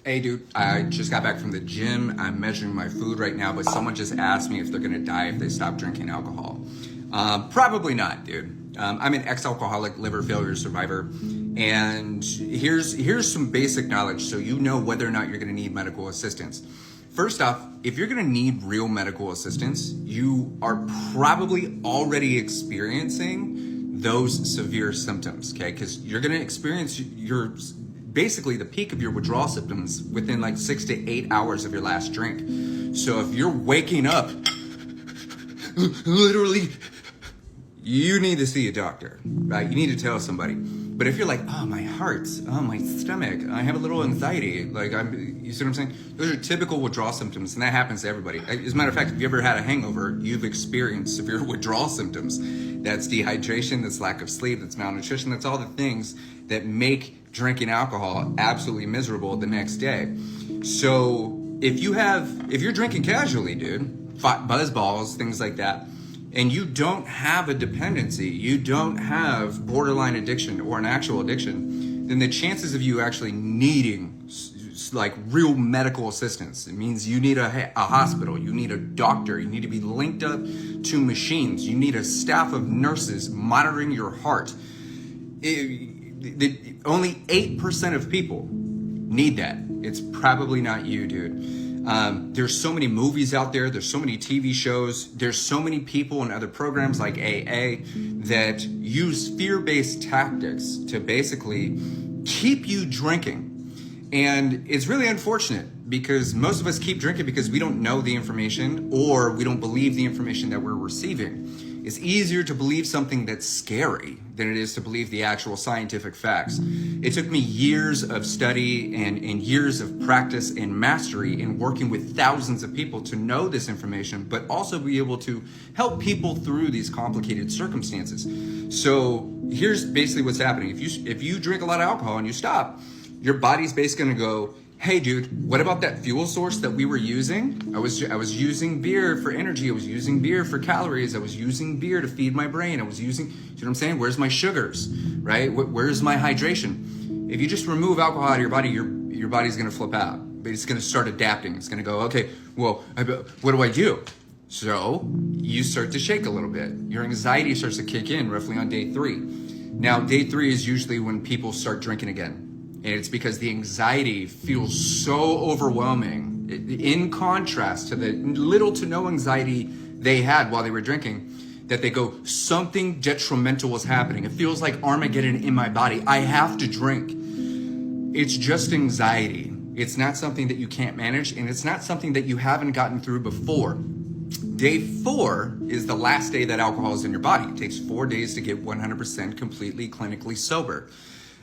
Hey dude, I just got back from the gym. I'm measuring my food right now, but someone just asked me if they're gonna die if they stop drinking alcohol. Probably not, dude. I'm an ex-alcoholic liver failure survivor, and here's some basic knowledge so you know whether or not you're gonna need medical assistance. First off, if you're gonna need real medical assistance, you are probably already experiencing those severe symptoms, okay? Because you're gonna experience basically the peak of your withdrawal symptoms within like 6 to 8 hours of your last drink. So if you're waking up, literally, you need to see a doctor, right? You need to tell somebody. But if you're like, oh, my heart, oh, my stomach, I have a little anxiety, you see what I'm saying? Those are typical withdrawal symptoms, and that happens to everybody. As a matter of fact, if you ever had a hangover, you've experienced severe withdrawal symptoms. That's dehydration, that's lack of sleep, that's malnutrition, that's all the things that make drinking alcohol absolutely miserable the next day. So if you're drinking casually, dude, buzz balls, things like that, and you don't have a dependency, you don't have borderline addiction or an actual addiction, then the chances of you actually needing like real medical assistance, it means you need a hospital, you need a doctor, you need to be linked up to machines, you need a staff of nurses monitoring your heart. Only 8% of people need that. It's probably not you, dude. There's so many movies out there. There's so many TV shows. There's so many people and other programs like AA that use fear-based tactics to basically keep you drinking. And it's really unfortunate because most of us keep drinking because we don't know the information or we don't believe the information that we're receiving. It's easier to believe something that's scary than it is to believe the actual scientific facts. It took me years of study and years of practice and mastery in working with thousands of people to know this information, but also be able to help people through these complicated circumstances. So here's basically what's happening. If you drink a lot of alcohol and you stop, your body's basically gonna go, hey dude, what about that fuel source that we were using? I was using beer for energy. I was using beer for calories. I was using beer to feed my brain. You see what I'm saying? Where's my sugars, right? Where's my hydration? If you just remove alcohol out of your body, your body's gonna flip out. But it's gonna start adapting. It's gonna go, okay, well, what do I do? So you start to shake a little bit. Your anxiety starts to kick in roughly on day 3. Now, day 3 is usually when people start drinking again. And it's because the anxiety feels so overwhelming, in contrast to the little to no anxiety they had while they were drinking, that they go, something detrimental is happening. It feels like Armageddon in my body. I have to drink. It's just anxiety. It's not something that you can't manage, and it's not something that you haven't gotten through before. Day 4 is the last day that alcohol is in your body. It takes 4 days to get 100% completely clinically sober.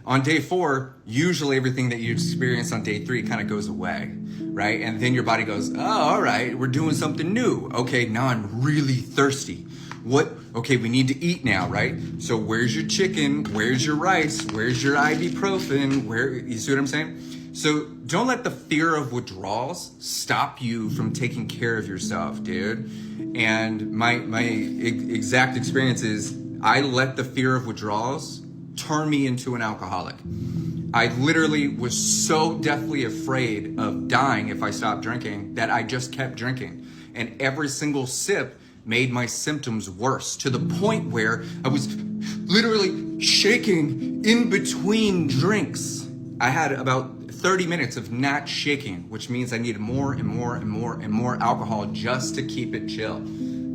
On day 4, usually everything that you experience on day 3 kind of goes away, right? And then your body goes, oh, all right, we're doing something new. Okay, now I'm really thirsty. Okay, we need to eat now, right? So where's your chicken? Where's your rice? Where's your ibuprofen? You see what I'm saying? So don't let the fear of withdrawals stop you from taking care of yourself, dude. And my exact experience is I let the fear of withdrawals turn me into an alcoholic. I literally was so deathly afraid of dying if I stopped drinking that I just kept drinking. And every single sip made my symptoms worse to the point where I was literally shaking in between drinks. I had about 30 minutes of not shaking, which means I needed more and more and more and more alcohol just to keep it chill.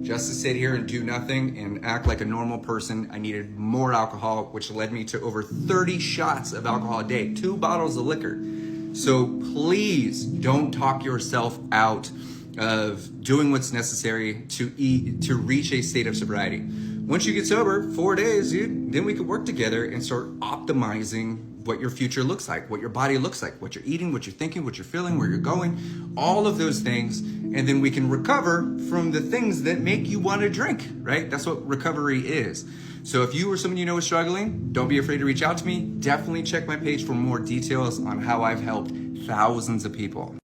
Just to sit here and do nothing and act like a normal person, I needed more alcohol, which led me to over 30 shots of alcohol a day, 2 bottles of liquor. So please don't talk yourself out of doing what's necessary to reach a state of sobriety. Once you get sober, 4 days, dude, then we can work together and start optimizing what your future looks like, what your body looks like, what you're eating, what you're thinking, what you're feeling, where you're going, all of those things. And then we can recover from the things that make you want to drink, right? That's what recovery is. So if you or someone you know is struggling, don't be afraid to reach out to me. Definitely check my page for more details on how I've helped thousands of people.